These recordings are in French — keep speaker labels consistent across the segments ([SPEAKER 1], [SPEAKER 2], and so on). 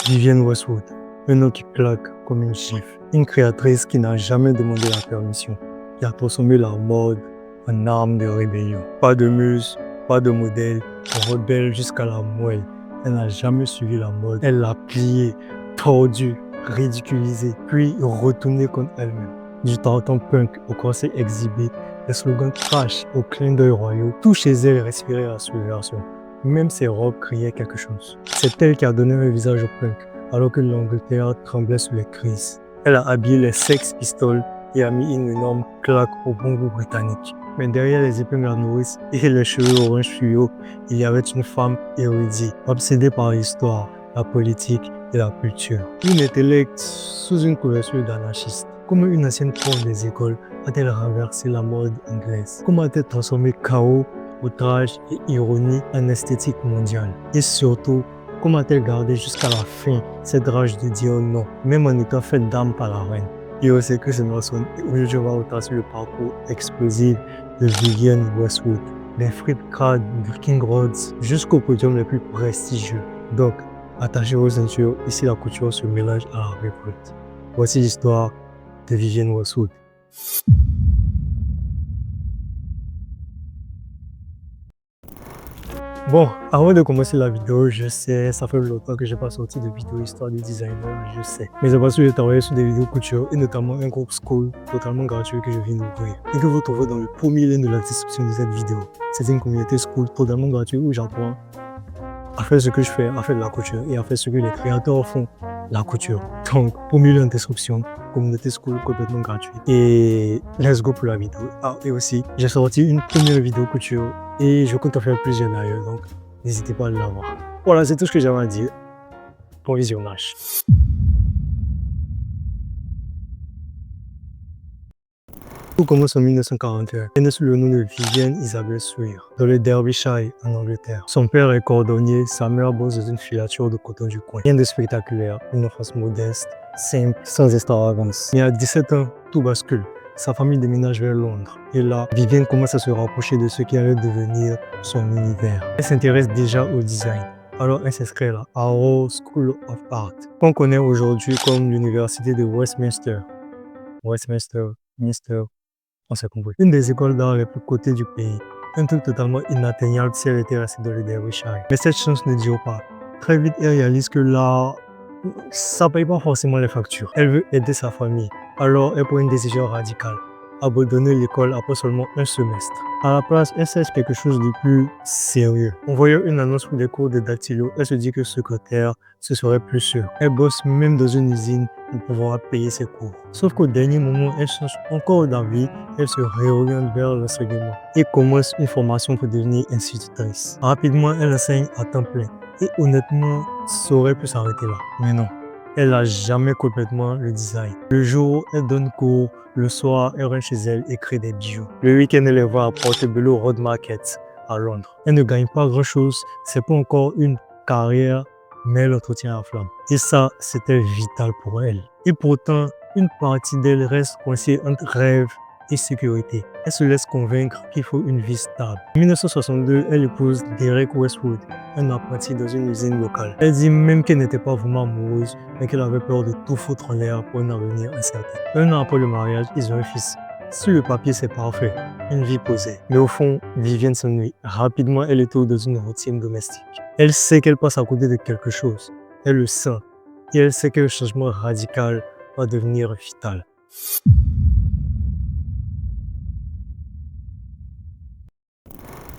[SPEAKER 1] Vivienne Westwood, un nom qui claque comme une gifle. Une créatrice qui n'a jamais demandé la permission, qui a transformé la mode en arme de rébellion. Pas de muse, pas de modèle, rebelle jusqu'à la moelle. Elle n'a jamais suivi la mode. Elle l'a pliée, tordue, ridiculisée, puis retournée contre elle-même. Du tartan punk au corset exhibé, les slogans trash au clin d'œil royaux, tout chez elle respirait la subversion. Même ses robes criaient quelque chose. C'est elle qui a donné un visage au punk, alors que l'Angleterre tremblait sous les crises. Elle a habillé les Sex Pistols et a mis une énorme claque au bon goût britannique. Mais derrière les épingles à nourrice et les cheveux orange fluo, il y avait une femme érudite, obsédée par l'histoire, la politique et la culture. Une intellect sous une couverture d'anarchiste. Comme une ancienne prof des écoles, a-t-elle renversé la mode anglaise? Comment a-t-elle transformé chaos, outrage et ironie en esthétique mondiale? Et surtout, comment a-t-elle gardé jusqu'à la fin cette rage de dire non, même en étant faite d'âme par la reine? Yo, c'est Chris Emerson et aujourd'hui on va retracer le parcours explosif de Vivienne Westwood. Des frites crades, du King Roads, jusqu'au podium le plus prestigieux. Donc, attachez vos ceintures, ici la couture se mélange à la révolte. Voici l'histoire de Vivienne Westwood. Bon, avant de commencer la vidéo, je sais, ça fait longtemps que je n'ai pas sorti de vidéo histoire de designer, je sais. Mais c'est parce que j'ai travaillé sur des vidéos couture et notamment un groupe school totalement gratuit que je viens d'ouvrir et que vous trouverez dans le premier lien de la description de cette vidéo. C'est une communauté school totalement gratuite où j'apprends à faire ce que je fais, à faire de la couture et à faire ce que les créateurs font, la couture. Donc, premier lien en description, communauté school complètement gratuite. Et let's go pour la vidéo. Ah, et aussi, j'ai sorti une première vidéo couture et je compte en faire plusieurs d'ailleurs, donc n'hésitez pas à la voir. Voilà, c'est tout ce que j'avais à dire. Bon visionnage. Tout commence en 1941. Elle est sous le nom de Vivienne Isabelle Sweer, dans le Derbyshire, en Angleterre. Son père est cordonnier, sa mère bosse dans une filature de coton du coin. Rien de spectaculaire, une enfance modeste, simple, sans extravagance. Mais à 17 ans, tout bascule. Sa famille déménage vers Londres. Et là, Vivienne commence à se rapprocher de ce qui allait devenir son univers. Elle s'intéresse déjà au design. Alors elle s'inscrit à la Harrow School of Art, qu'on connaît aujourd'hui comme l'université de Westminster. Minster, on s'est compris. Une des écoles d'art les plus cotées du pays. Un truc totalement inatteignable si elle était restée dans le Derbyshire. Mais cette chance ne dure pas. Très vite, elle réalise que l'art, ça paye pas forcément les factures. Elle veut aider sa famille. Alors, elle prend une décision radicale. Abandonner l'école après seulement un semestre. À la place, elle cherche quelque chose de plus sérieux. En voyant une annonce pour des cours de dactylo, elle se dit que secrétaire, ce serait plus sûr. Elle bosse même dans une usine pour pouvoir payer ses cours. Sauf qu'au dernier moment, elle change encore d'avis, elle se réoriente vers l'enseignement et commence une formation pour devenir institutrice. Rapidement, elle enseigne à temps plein. Et honnêtement, ça aurait pu s'arrêter là. Mais non. Elle n'a jamais complètement le design. Le jour, elle donne cours. Le soir, elle rentre chez elle et crée des bijoux. Le week-end, elle va à Portobello Road Market à Londres. Elle ne gagne pas grand-chose. C'est pas encore une carrière, mais elle entretient la flamme. Et ça, c'était vital pour elle. Et pourtant, une partie d'elle reste coincée entre rêve et sécurité. Elle se laisse convaincre qu'il faut une vie stable. En 1962, elle épouse Derek Westwood, un apprenti dans une usine locale. Elle dit même qu'elle n'était pas vraiment amoureuse, mais qu'elle avait peur de tout foutre en l'air pour un avenir incertain. Un an après le mariage, ils ont un fils. Sur le papier, c'est parfait, une vie posée. Mais au fond, Vivienne s'ennuie. Rapidement, elle est dans une routine domestique. Elle sait qu'elle passe à côté de quelque chose. Elle le sent. Et elle sait que le changement radical va devenir vital.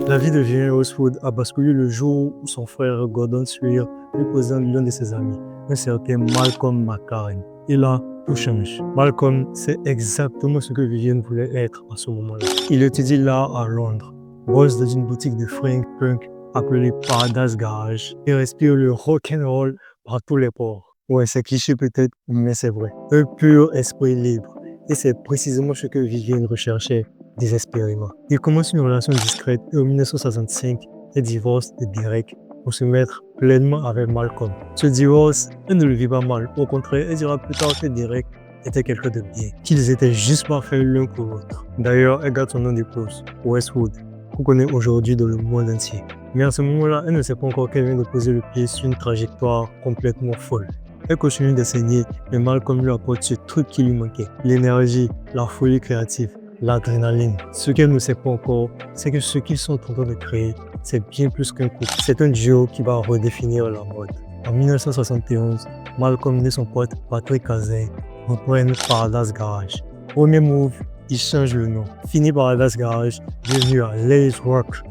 [SPEAKER 1] La vie de Vivienne Westwood a basculé le jour où son frère Gordon Sweer lui présente l'un de ses amis, un certain Malcolm McLaren. Et là, tout change. Malcolm, c'est exactement ce que Vivienne voulait être à ce moment-là. Il étudie l'art à Londres, bosse dans une boutique de fringues punk appelée Paradise Garage et respire le rock'n'roll par tous les pores. Ouais, c'est cliché peut-être, mais c'est vrai. Un pur esprit libre. Et c'est précisément ce que Vivienne recherchait désespérément. Il commence une relation discrète et en 1965, elle divorce de Derek pour se mettre pleinement avec Malcolm. Ce divorce, elle ne le vit pas mal. Au contraire, elle dira plus tard que Derek était quelqu'un de bien, qu'ils étaient juste parfaits l'un pour l'autre. D'ailleurs, elle garde son nom d'épouse, Westwood, qu'on connaît aujourd'hui dans le monde entier. Mais à ce moment-là, elle ne sait pas encore qu'elle vient de poser le pied sur une trajectoire complètement folle. Elle continue d'enseigner, mais Malcolm lui apporte ce truc qui lui manquait. L'énergie, la folie créative, l'adrénaline. Ce qu'elle ne sait pas encore, c'est que ce qu'ils sont en train de créer, c'est bien plus qu'un couple. C'est un duo qui va redéfinir la mode. En 1971, Malcolm et son pote Patrick Kazin reprennent Paradise Garage. Premier move, ils changent le nom. Fini Paradise Garage, bienvenue à Let's Rock.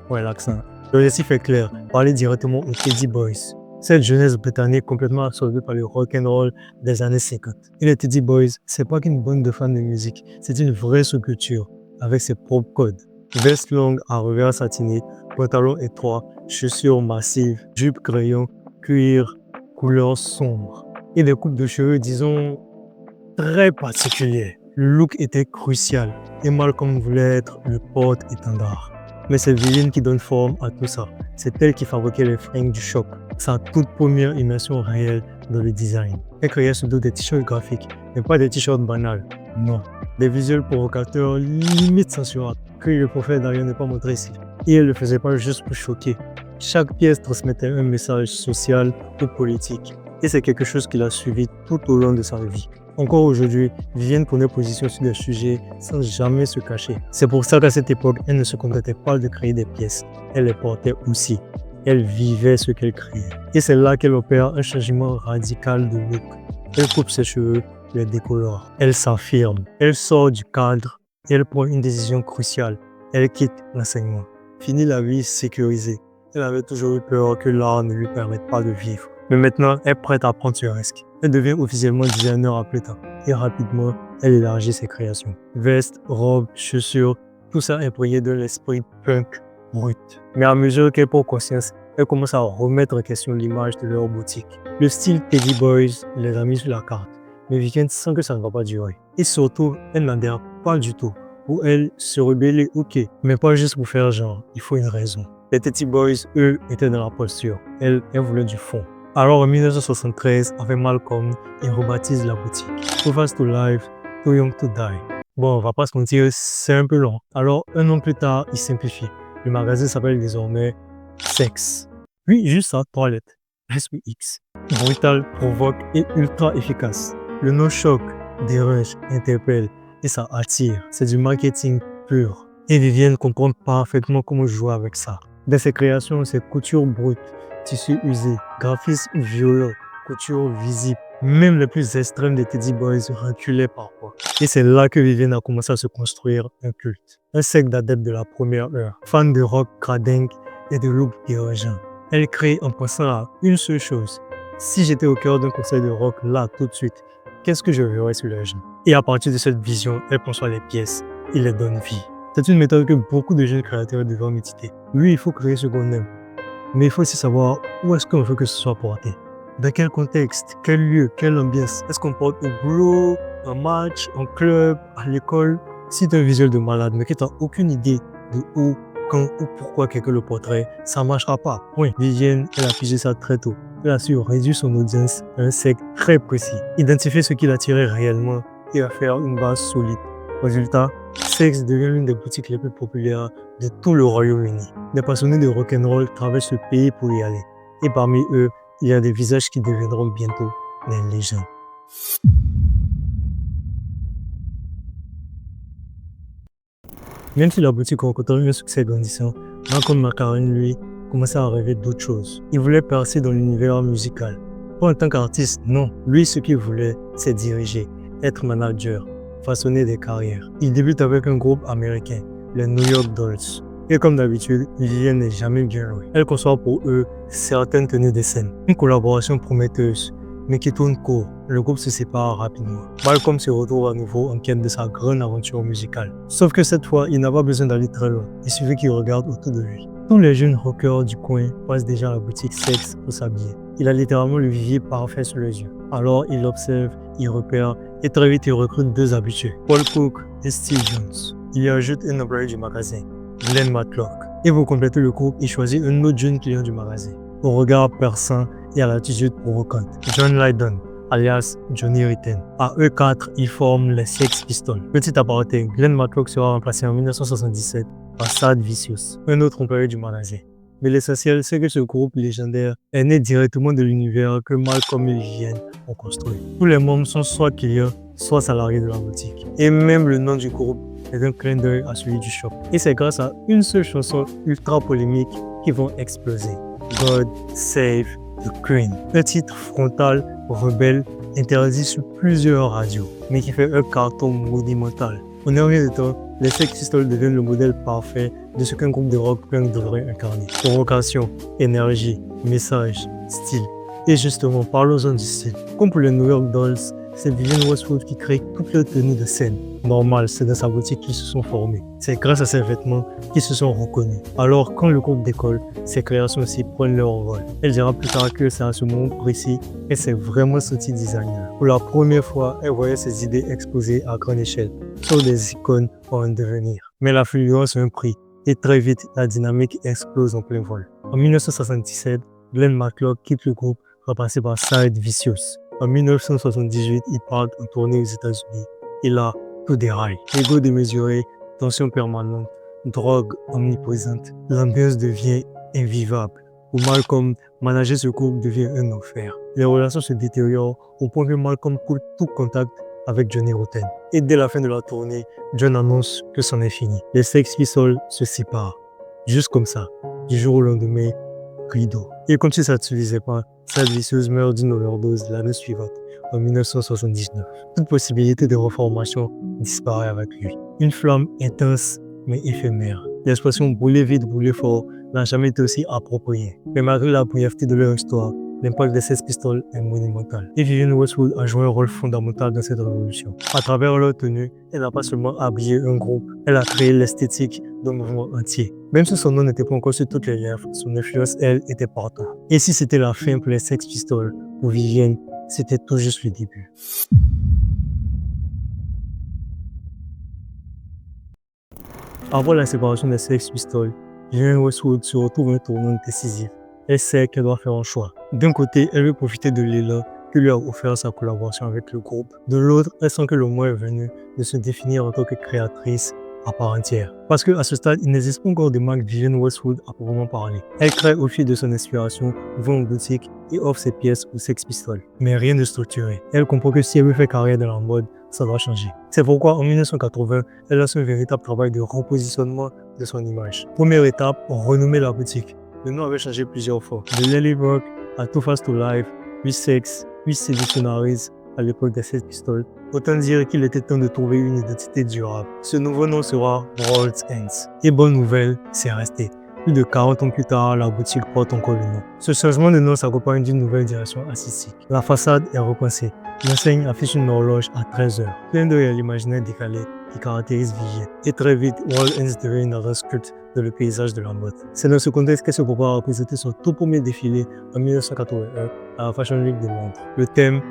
[SPEAKER 1] Ouais, l'accent. Le récit est clair, parler directement aux Teddy Boys. Cette jeunesse britannique complètement absorbée par le rock'n'roll des années 50. Et les Teddy Boys, c'est pas qu'une bande de fans de musique, c'est une vraie sous-culture, avec ses propres codes. Veste longue à revers satiné, pantalon étroit, chaussures massives, jupe crayon, cuir, couleur sombre. Et des coupes de cheveux, disons, très particulières. Le look était crucial, et Malcolm voulait être le porte-étendard. Mais c'est Vivienne qui donne forme à tout ça. C'est elle qui fabriquait les fringues du shop. Sa toute première immersion réelle dans le design. Elle créait surtout des t-shirts graphiques, mais pas des t-shirts banals. Non. Des visuels provocateurs, limite censurables, que le prophète d'ailleurs n'est pas montré ici. Et elle ne le faisait pas juste pour choquer. Chaque pièce transmettait un message social ou politique. Et c'est quelque chose qui l'a suivi tout au long de sa vie. Encore aujourd'hui, Vivienne prenait position sur des sujets sans jamais se cacher. C'est pour ça qu'à cette époque, elle ne se contentait pas de créer des pièces, elle les portait aussi. Elle vivait ce qu'elle créait. Et c'est là qu'elle opère un changement radical de look. Elle coupe ses cheveux, les décolore. Elle s'affirme, elle sort du cadre et elle prend une décision cruciale. Elle quitte l'enseignement. Fini la vie sécurisée. Elle avait toujours eu peur que l'art ne lui permette pas de vivre. Mais maintenant, elle est prête à prendre ce risque. Elle devient officiellement designer à plein temps. Et rapidement, elle élargit ses créations. Vestes, robes, chaussures, tout ça imprégné de l'esprit punk brut. Mais à mesure qu'elle prend conscience, elle commence à remettre en question l'image de leur boutique. Le style Teddy Boys les a mis sur la carte. Mais Vivienne sent que ça ne va pas durer. Et surtout, elle n'adhère pas du tout. Pour elle, se rebeller, ok, mais pas juste pour faire genre, il faut une raison. Les Teddy Boys, eux, étaient dans la posture. Elle voulait du fond. Alors en 1973, avec Malcolm, ils rebaptisent la boutique. Too Fast to Live, Too Young to Die. Bon, on va pas se mentir, c'est un peu long. Alors, un an plus tard, ils simplifient. Le magazine s'appelle désormais Sex. Puis, juste ça, 3 lettres. SWX. Brutal, provoque et ultra efficace. Le nom choque, dérange, interpelle et ça attire. C'est du marketing pur. Et Vivienne comprend parfaitement comment jouer avec ça. Dans ses créations, c'est couture brute, tissu usé, graphisme violent, couture visible. Même les plus extrêmes des Teddy Boys reculaient parfois. Et c'est là que Vivienne a commencé à se construire un culte. Un secte d'adeptes de la première heure, fan de rock cradingue et de look dérangeant. Elle crée en pensant à une seule chose. Si j'étais au cœur d'un concert de rock là tout de suite, qu'est-ce que je verrais sur les gens? Et à partir de cette vision, elle conçoit les pièces et les donne vie. C'est une méthode que beaucoup de jeunes créateurs devraient méditer. Oui, il faut créer ce qu'on aime. Mais il faut aussi savoir où est-ce qu'on veut que ce soit porté. Dans quel contexte, quel lieu, quelle ambiance. Est-ce qu'on porte au boulot, en match, en club, à l'école? Si tu as un visuel de malade, mais que tu n'as aucune idée de où, quand ou pourquoi quelqu'un le porterait, ça ne marchera pas. Oui, Vivienne, elle a pigé ça très tôt. Elle a su réduire son audience à un cercle très précis. Identifier ce qui l'attirait réellement et à faire une base solide. Résultat, Sex devient l'une des boutiques les plus populaires de tout le Royaume-Uni. Des passionnés de rock'n'roll traversent le pays pour y aller. Et parmi eux, il y a des visages qui deviendront bientôt des légendes. Même si la boutique rencontrait un succès grandissant, Malcolm McLaren, lui, commençait à rêver d'autres choses. Il voulait percer dans l'univers musical. Pas en tant qu'artiste, non. Lui, ce qu'il voulait, c'est diriger, être manager, façonner des carrières. Il débute avec un groupe américain, les New York Dolls. Et comme d'habitude, Vivienne n'est jamais bien loin. Elle conçoit pour eux certaines tenues de scène. Une collaboration prometteuse, mais qui tourne court. Le groupe se sépare rapidement. Malcolm se retrouve à nouveau en quête de sa grande aventure musicale. Sauf que cette fois, il n'a pas besoin d'aller très loin. Il suffit qu'il regarde autour de lui. Tous les jeunes rockers du coin passent déjà à la boutique Sex pour s'habiller. Il a littéralement le vivier parfait sous les yeux. Alors il observe, il repère et très vite il recrute 2 habitués, Paul Cook et Steve Jones. Il y ajoute un employé du magasin, Glenn Matlock. Et pour compléter le groupe, il choisit un autre jeune client du magasin, au regard perçant et à l'attitude provocante, John Lydon, alias Johnny Rotten. À eux 4, ils forment les Sex Pistols. Petit aparté, Glenn Matlock sera remplacé en 1977 par Sid Vicious, un autre employé du magasin. Mais l'essentiel, c'est que ce groupe légendaire est né directement de l'univers que Malcolm et Vivienne ont construit. Tous les membres sont soit clients, soit salariés de la boutique. Et même le nom du groupe est un clin d'œil à celui du shop. Et c'est grâce à une seule chanson ultra polémique qu'ils vont exploser. God Save the Queen. Un titre frontal, rebelle, interdit sur plusieurs radios, mais qui fait un carton monumental. En un rien de temps, les Sex Pistols deviennent le modèle parfait de ce qu'un groupe de rock punk devrait incarner. Provocation, énergie, message, style. Et justement, parlons-en du style. Comme pour les New York Dolls, c'est Vivienne Westwood qui crée toutes leurs tenues de scène. Normal, c'est dans sa boutique qu'ils se sont formés. C'est grâce à ces vêtements qu'ils se sont reconnus. Alors, quand le groupe décolle, ses créations aussi prennent leur rôle. Elle dira plus tard que c'est à ce moment précis qu'elle s'est vraiment sortie designer. Pour la première fois, elle voyait ses idées exposées à grande échelle, sur des icônes en devenir. Mais la fluence a un prix, et très vite, la dynamique explose en plein vol. En 1977, Glenn McCloud quitte le groupe, remplacé par Sid Vicious. En 1978, ils partent en tournée aux États-Unis. Et là, tout déraille. Ego démesuré, tension permanente, drogue omniprésente. L'ambiance devient invivable. Pour Malcolm, manager ce groupe devient un enfer. Les relations se détériorent au point que Malcolm coupe tout contact avec Johnny Rotten. Et dès la fin de la tournée, John annonce que c'en est fini. Les Sex Pistols se séparent. Juste comme ça, du jour au lendemain, rideau. Et comme si ça ne suffisait pas, Sid Vicious meurt d'une overdose l'année suivante, en 1979. Toute possibilité de reformation disparaît avec lui. Une flamme intense mais éphémère. L'expression brûler vite, brûler fort n'a jamais été aussi appropriée. Mais malgré la brièveté de leur histoire, l'impact des Sex Pistols est monumental. Et Vivienne Westwood a joué un rôle fondamental dans cette révolution. À travers leur tenue, elle n'a pas seulement habillé un groupe, elle a créé l'esthétique d'un mouvement entier. Même si son nom n'était pas encore sur toutes les lèvres, son influence, elle, était partout. Et si c'était la fin pour les Sex Pistols, pour Vivienne, c'était tout juste le début. Avant la séparation des Sex Pistols, Vivienne Westwood se retrouve à un tournant décisif. Elle sait qu'elle doit faire un choix. D'un côté, elle veut profiter de l'élan que lui a offert sa collaboration avec le groupe. De l'autre, elle sent que le moment est venu de se définir en tant que créatrice à part entière. Parce qu'à ce stade, il n'existe pas encore de marque Vivienne Westwood à proprement parler. Elle crée au fil de son inspiration, vend en boutique et offre ses pièces aux Sex Pistols. Mais rien de structuré. Elle comprend que si elle veut faire carrière dans la mode, ça doit changer. C'est pourquoi en 1980, elle lance un véritable travail de repositionnement de son image. Première étape, renommer la boutique. Le nom avait changé plusieurs fois. De Lely Rock à Too Fast to Life, 8Sex, 8 Dictionaries à l'époque des Sex Pistols. Autant dire qu'il était temps de trouver une identité durable. Ce nouveau nom sera World's Ends. Et bonne nouvelle, c'est resté. Plus de 40 ans plus tard, la boutique porte encore le nom. Ce changement de nom s'accompagne d'une nouvelle direction artistique. La façade est repensée. L'enseigne affiche une horloge à 13 heures. Plein d'œil à l'imaginaire décalé qui caractérise Vivienne. Et très vite, World's Ends devient une adresse culte dans le paysage de la mode. C'est dans ce contexte qu'elle se prépare à présenter son tout premier défilé en 1981 à la Fashion Week de Londres. Le thème,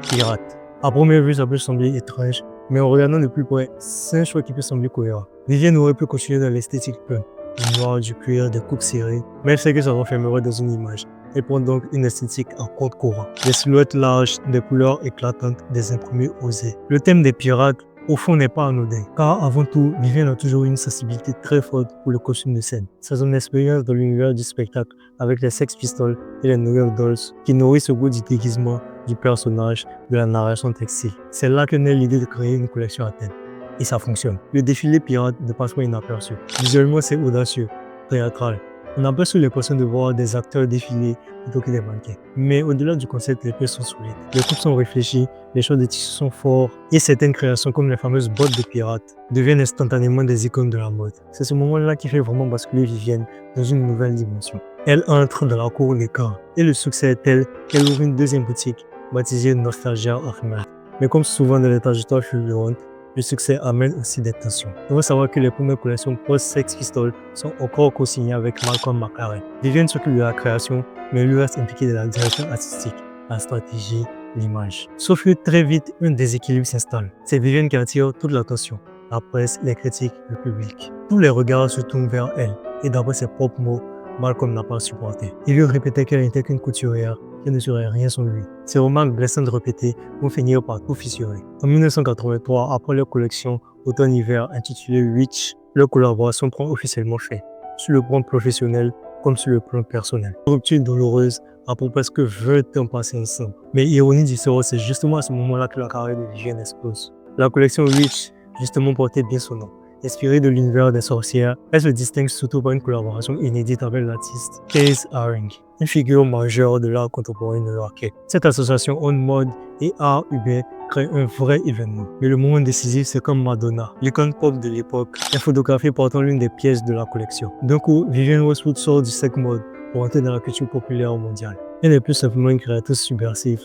[SPEAKER 1] pirate. À première vue, ça peut sembler étrange, mais en regardant de plus près, c'est un choix qui peut sembler cohérent. Vivienne aurait pu continuer dans l'esthétique punk, du noir, du cuir, des coupes serrées, mais elle sait que ça renfermerait dans une image. Elle prend donc une esthétique en contre-courant. Des silhouettes larges, des couleurs éclatantes, des imprimés osés. Le thème des pirates, au fond, n'est pas anodin, car avant tout, Vivienne a toujours eu une sensibilité très forte pour le costume de scène. C'est son expérience dans l'univers du spectacle avec les Sex Pistols et les New York Dolls qui nourrit ce goût du déguisement, du personnage, de la narration textile. C'est là que naît l'idée de créer une collection à thème. Et ça fonctionne. Le défilé pirate ne passe pas inaperçu. Visuellement, c'est audacieux, théâtral. On a presque l'impression de voir des acteurs défiler plutôt que des mannequins. Mais au-delà du concept, les pièces sont solides. Les coupes sont réfléchies, les choix de tissus sont forts et certaines créations comme les fameuses bottes de pirates deviennent instantanément des icônes de la mode. C'est ce moment-là qui fait vraiment basculer Vivienne dans une nouvelle dimension. Elle entre dans la cour des camps et le succès est tel qu'elle ouvre une deuxième boutique baptisée Nostalgia of Math. Mais comme souvent dans les trajectoires fulgurantes, le succès amène aussi des tensions. Il faut savoir que les premières collections post-Sex Pistols sont encore co-signées avec Malcolm McLaren. Vivienne s'occupe de la création, mais lui reste impliqué dans la direction artistique, la stratégie, l'image. Sauf que très vite, un déséquilibre s'installe. C'est Vivienne qui attire toute l'attention, la presse, les critiques, le public. Tous les regards se tournent vers elle, et d'après ses propres mots, Malcolm n'a pas supporté. Il lui répétait qu'elle n'était qu'une couturière qu'elle ne serait rien sans lui. Ces remarques blessantes répétées vont finir par tout fissurer. En 1983, après leur collection automne-hiver intitulée Reach, leur collaboration prend officiellement fin, sur le plan professionnel comme sur le plan personnel. Une rupture douloureuse après presque 20 ans passés ensemble. Mais ironie du sort, c'est justement à ce moment-là que la carrière de Vivienne explose. La collection Reach, justement, portait bien son nom. Inspirée de l'univers des sorcières, elle se distingue surtout par une collaboration inédite avec l'artiste Case Haring, une figure majeure de l'art contemporain new-yorkais. Cette association en mode et art urbain crée un vrai événement. Mais le moment décisif, c'est comme Madonna, l'icône pop de l'époque, est photographiée portant l'une des pièces de la collection. D'un coup, Vivienne Westwood sort du sec mode pour entrer dans la culture populaire mondiale. Elle n'est plus simplement une créatrice subversive,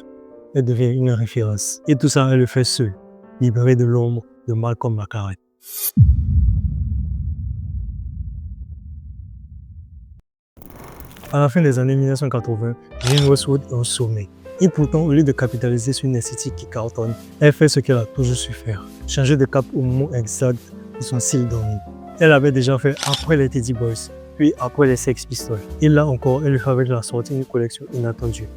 [SPEAKER 1] elle devient une référence. Et tout ça, elle le fait seule, libérée de l'ombre de Malcolm McLaren. À la fin des années 1980, Vivienne Westwood est au sommet. Et pourtant, au lieu de capitaliser sur une esthétique qui cartonne, elle fait ce qu'elle a toujours su faire, changer de cap au moment exact de son style dormi. Elle avait déjà fait après les Teddy Boys, puis après les Sex Pistols. Et là encore, elle le fait avec la sortie d'une collection inattendue,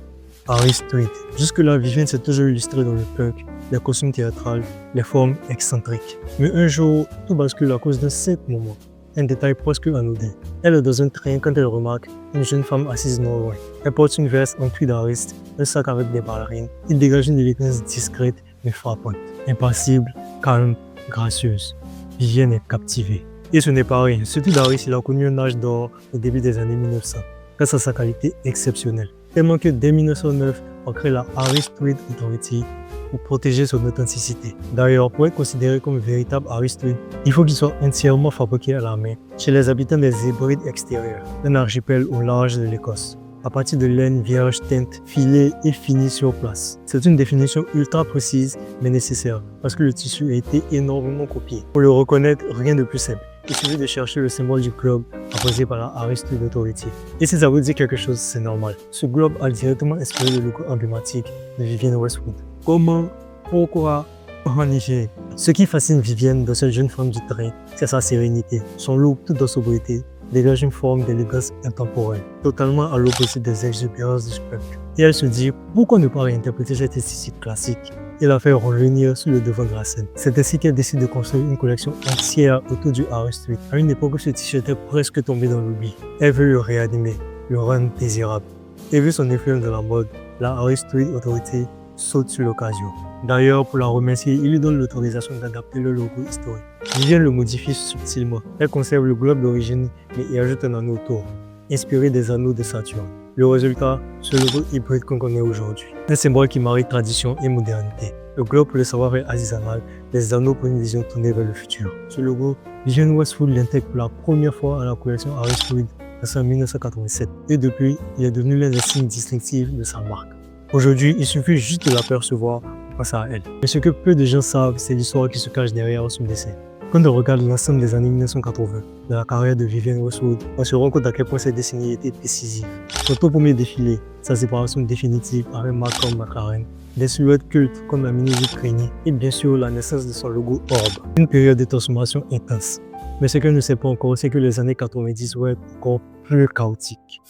[SPEAKER 1] Harry Street. Jusque-là, Vivienne s'est toujours illustrée dans le punk, les costumes théâtrales, les formes excentriques. Mais un jour, tout bascule à cause d'un simple moment. Un détail presque anodin. Elle est dans un train quand elle remarque une jeune femme assise non loin. Elle porte une veste en cuir d'ariste, un sac avec des ballerines. Il dégage une élégance discrète mais frappante. Impassible, calme, gracieuse. Vivienne est captivée. Et ce n'est pas rien. Surtout d'Harris, il a connu un âge d'or au début des années 1900, grâce à sa qualité exceptionnelle. Tellement que dès 1909, on crée la Harry Street Authority pour protéger son authenticité. D'ailleurs, pour être considéré comme véritable Harry Street, il faut qu'il soit entièrement fabriqué à la main chez les habitants des Hébrides extérieurs, un archipel au large de l'Écosse, à partir de laine vierge teinte, filée et finie sur place. C'est une définition ultra précise mais nécessaire parce que le tissu a été énormément copié. Pour le reconnaître, rien de plus simple. Il suffit de chercher le symbole du globe apposé par la Harry Street Authority. Et si ça vous dit quelque chose, c'est normal. Ce globe a directement inspiré le logo emblématique de Vivienne Westwood. Comment? Pourquoi? En effet, ce qui fascine Vivienne dans cette jeune femme du train, c'est sa sérénité. Son look, tout en sobriété, dégage une forme d'élégance intemporelle, totalement à l'opposé des exubérances du punk. Et elle se dit, pourquoi ne pas réinterpréter cette esthétique classique et la faire revenir sur le devant de la scène. C'est ainsi qu'elle décide de construire une collection entière autour du Harry Street, à une époque où ce t-shirt était presque tombé dans l'oubli. Elle veut le réanimer, le rendre désirable. Et vu son influence dans la mode, la Harry Street Authority saute sur l'occasion. D'ailleurs, pour la remercier, il lui donne l'autorisation d'adapter le logo historique. Vivienne le modifie subtilement. Elle conserve le globe d'origine, mais y ajoute un anneau autour, inspiré des anneaux de Saturne. Le résultat, c'est le logo hybride qu'on connaît aujourd'hui. Un symbole qui marie tradition et modernité. Le globe pour le savoir-faire artisanal, les anneaux pour une vision tournée vers le futur. Ce logo, Vivienne Westwood l'intègre pour la première fois à la collection Harry Street en 1987. Et depuis, il est devenu l'un des signes distinctifs de sa marque. Aujourd'hui, il suffit juste de l'apercevoir pour penser à elle. Mais ce que peu de gens savent, c'est l'histoire qui se cache derrière son dessin. Quand on regarde l'ensemble des années 1980 de la carrière de Vivienne Westwood, on se rend compte à quel point cette décennie était décisive. Son tout premier défilé, sa séparation définitive avec Malcolm McLaren, des silhouettes cultes comme la mini-jupe craignée et bien sûr la naissance de son logo Orb. Une période de transformation intense. Mais ce qu'elle ne sait pas encore, c'est que les années 90 vont être encore plus chaotiques.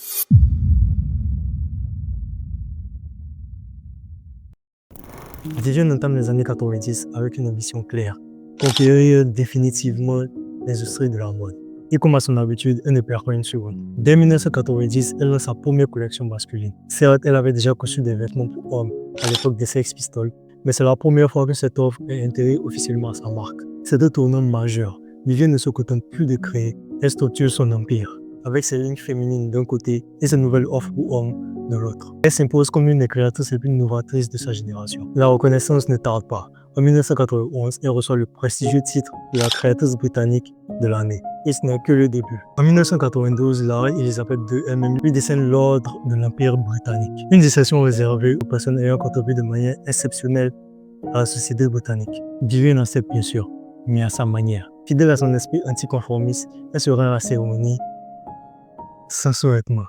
[SPEAKER 1] Vivienne entame les années 90 avec une ambition claire. Conquérir définitivement l'industrie de la mode. Et comme à son habitude, elle ne perd pas une seconde. Dès 1990, elle lance sa première collection masculine. Certes, elle avait déjà conçu des vêtements pour hommes à l'époque des Sex Pistols, mais c'est la première fois que cette offre est intégrée officiellement à sa marque. C'est un tournant majeur. Vivienne ne se contente plus de créer, elle structure son empire, avec ses lignes féminines d'un côté et ses nouvelles offres pour hommes de l'autre. Elle s'impose comme une des créatrices les plus novatrices de sa génération. La reconnaissance ne tarde pas. En 1991, elle reçoit le prestigieux titre de la créatrice britannique de l'année. Et ce n'est que le début. En 1992, la reine Elisabeth II elle-même lui décerne l'ordre de l'Empire britannique. Une distinction réservée aux personnes ayant contribué de manière exceptionnelle à la société britannique. Vivienne accepte bien sûr, mais à sa manière. Fidèle à son esprit anticonformiste, elle se rend à la cérémonie sans survêtement.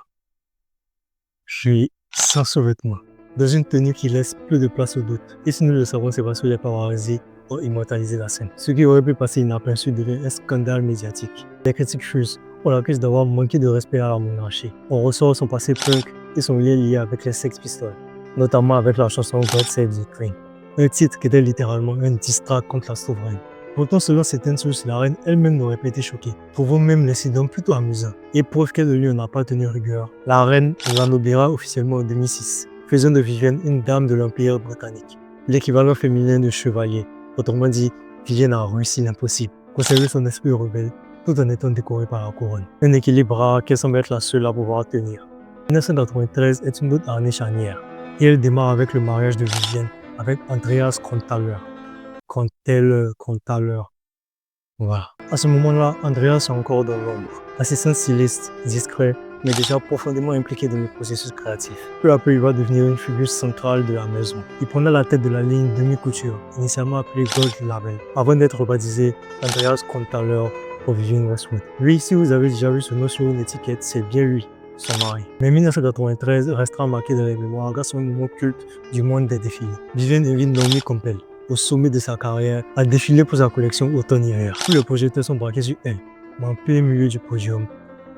[SPEAKER 1] Sans survêtement. Dans une tenue qui laisse peu de place au doute. Et si nous le savons, c'est parce que les paparazzi ont immortalisé la scène. Ce qui aurait pu passer inaperçu devient un scandale médiatique. Les critiques fusent. On l'accuse d'avoir manqué de respect à la monarchie. On ressort son passé punk et son lien lié avec les Sex Pistols, notamment avec la chanson God Save Ukraine, un titre qui était littéralement un diss track contre la souveraine. Pourtant, selon certaines sources, la reine elle-même n'aurait pas été choquée, trouvant même l'incident plutôt amusant. Et preuve qu'elle ne lui en a pas tenu rigueur, la reine l'annoblera officiellement en 2006, faisant de Vivienne une dame de l'Empire britannique, l'équivalent féminin de chevalier. Autrement dit, Vivienne a réussi l'impossible, conserver son esprit rebelle, tout en étant décorée par la couronne. Un équilibre rare qu'elle semble être la seule à pouvoir tenir. 1993 est une autre année charnière, et elle démarre avec le mariage de Vivienne avec Andreas Kronthaler. Voilà. À ce moment-là, Andreas est encore dans l'ombre. Assistant styliste, discret, mais déjà profondément impliqué dans le processus créatif. Peu à peu, il va devenir une figure centrale de la maison. Il prendra la tête de la ligne demi-couture, initialement appelée Gold Label, avant d'être rebaptisé Andreas Kronthaler pour Vivienne Westwood. Lui, si vous avez déjà vu ce nom sur une étiquette, c'est bien lui, son mari. Mais 1993 restera marqué dans les mémoires grâce à un moment culte du monde des défilés. Vivienne invite Naomi Campbell, au sommet de sa carrière, à défiler pour sa collection automne-hiver. Tous les projecteurs sont braqués sur elle, mais en plein milieu du podium,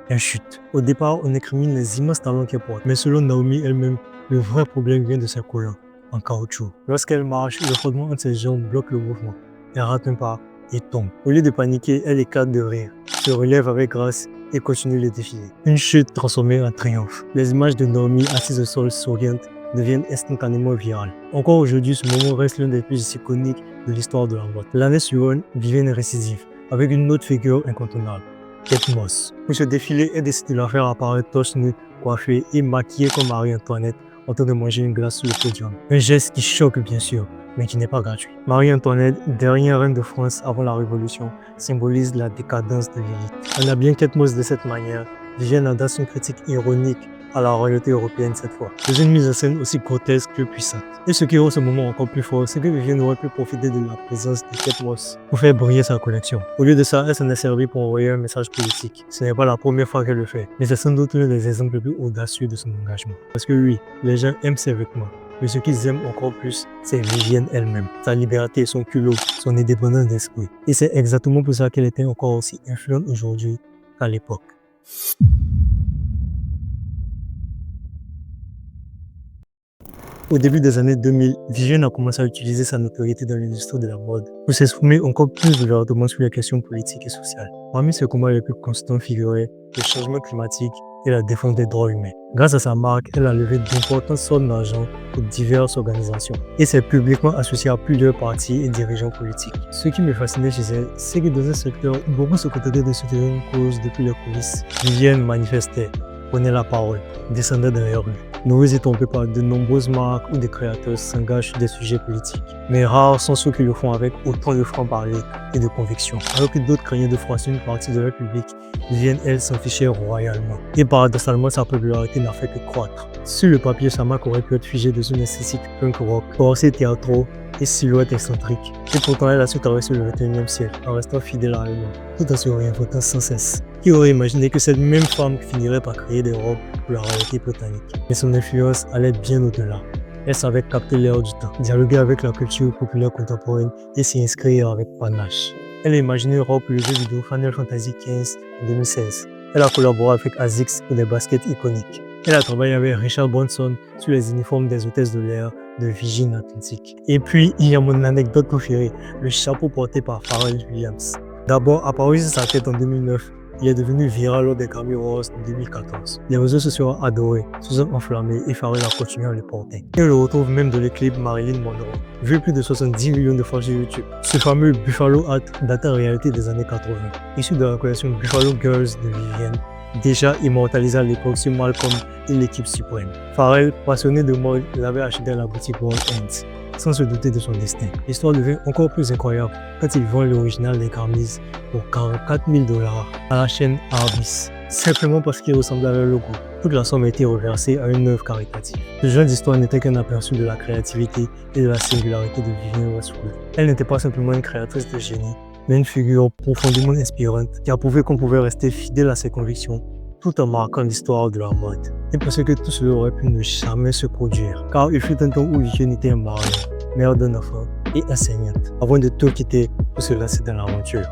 [SPEAKER 1] elle chute. Au départ, on incrimine les immenses talons qu'elle porte, mais selon Naomi elle-même, le vrai problème vient de ses collants, en caoutchouc. Lorsqu'elle marche, le frottement entre ses jambes bloque le mouvement. Elle rate un pas et tombe. Au lieu de paniquer, elle éclate de rire, se relève avec grâce et continue le défilé. Une chute transformée en triomphe. Les images de Naomi assise au sol souriante deviennent instantanément virales. Encore aujourd'hui, ce moment reste l'un des plus iconiques de l'histoire de la mode. L'année suivante, Vivienne est récidive, avec une autre figure incontournable, Kate Moss. Pour ce défilé, elle décide de la faire apparaître torse nu, coiffée et maquillée comme Marie-Antoinette en train de manger une glace sur le podium. Un geste qui choque bien sûr, mais qui n'est pas gratuit. Marie-Antoinette, dernière reine de France avant la Révolution, symbolise la décadence de l'élite. En habillant Kate Moss de cette manière, Vivienne adresse une critique ironique à la royauté européenne cette fois, dans une mise en scène aussi grotesque que puissante. Et ce qui rend ce moment encore plus fort, c'est que Vivienne aurait pu profiter de la présence de Kate Moss pour faire briller sa collection. Au lieu de ça, elle s'en est servie pour envoyer un message politique. Ce n'est pas la première fois qu'elle le fait, mais c'est sans doute l'un des exemples les plus audacieux de son engagement. Parce que oui, les gens aiment ses vêtements, mais ce qu'ils aiment encore plus, c'est Vivienne elle-même, sa liberté, son culot, son indépendance d'esprit. Et c'est exactement pour ça qu'elle était encore aussi influente aujourd'hui qu'à l'époque. Au début des années 2000, Vivienne a commencé à utiliser sa notoriété dans l'industrie de la mode pour s'exprimer encore plus ouvertement sur les questions politiques et sociales. Parmi ses combats les plus constants figuraient le changement climatique et la défense des droits humains. Grâce à sa marque, elle a levé d'importantes sommes d'argent pour diverses organisations et s'est publiquement associée à plusieurs partis et dirigeants politiques. Ce qui me fascinait chez elle, c'est que dans un secteur où beaucoup se contentaient de soutenir une cause depuis les coulisses, Vivienne manifestait, prenait la parole, descendait dans les rues. Ne vous y trompez pas, de nombreuses marques ou des créateurs s'engagent sur des sujets politiques. Mais rares sont ceux qui le font avec autant de franc-parler et de conviction. Alors que d'autres craignaient de froisser une partie de leur public, Vivienne, elle, s'en fichait royalement. Et paradoxalement, sa popularité n'a fait que croître. Sur le papier, sa marque aurait pu être figée dans une esthétique punk rock, corsets théâtraux et silhouettes excentriques. Et pourtant, elle a su traverser le 21e siècle en restant fidèle à elle-même, tout en se réinventant sans cesse. Qui aurait imaginé que cette même femme finirait par créer des robes pour la royauté britannique? Mais son influence allait bien au-delà. Elle savait capter l'air du temps, dialoguer avec la culture populaire contemporaine et s'y inscrire avec panache. Elle a imaginé une robe pour le jeu vidéo Final Fantasy XV en 2016. Elle a collaboré avec ASICS pour des baskets iconiques. Elle a travaillé avec Richard Branson sur les uniformes des hôtesses de l'air de Virgin Atlantic. Et puis, il y a mon anecdote préférée, le chapeau porté par Pharrell Williams. D'abord, apparu sur sa tête en 2009, il est devenu viral lors des Grammy Awards en 2014. Les réseaux sociaux ont adoré, se sont enflammés et Pharrell a continué à le porter. Et on le retrouve même dans le clip Marilyn Monroe, vu plus de 70 millions de fois sur YouTube. Ce fameux Buffalo Hat date en réalité des années 80, issu de la collection Buffalo Girls de Vivienne, déjà immortalisé à l'époque sur Malcolm et l'équipe suprême. Pharrell, passionné de mode, l'avait acheté à la boutique World Ends, sans se douter de son destin. L'histoire devient encore plus incroyable quand il vend l'original des Grammys pour 44 000 $ à la chaîne Arbis, simplement parce qu'il ressemblait à leur logo. Toute la somme a été reversée à une œuvre caritative. Ce genre d'histoire n'était qu'un aperçu de la créativité et de la singularité de Vivienne Westwood. Elle n'était pas simplement une créatrice de génie, mais une figure profondément inspirante qui a prouvé qu'on pouvait rester fidèle à ses convictions tout en marquant l'histoire de la mode. Et parce que tout cela aurait pu ne jamais se produire, car il fut un temps où Vivienne était mariée, mère d'un enfant et enseignante, avant de tout quitter pour se lancer dans l'aventure.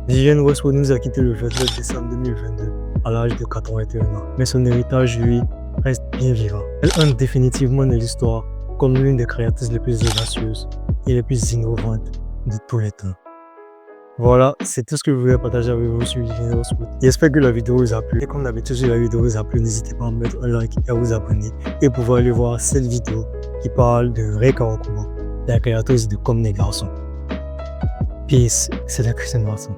[SPEAKER 1] Vivienne Westwood nous a quitté le 29 décembre 2022 à l'âge de 81 ans, mais son héritage, lui, reste bien vivant. Elle entre définitivement dans l'histoire comme l'une des créatrices les plus audacieuses et les plus innovantes de tous les temps. Voilà, c'est tout ce que je voulais partager avec vous sur Living House Food. J'espère que la vidéo vous a plu. Et comme d'habitude, si la vidéo vous a plu, n'hésitez pas à mettre un like et à vous abonner. Et pouvoir aller voir cette vidéo qui parle de Rei Kawakuma, la créatrice de Comme des garçons. Peace, c'est la Christian Watson.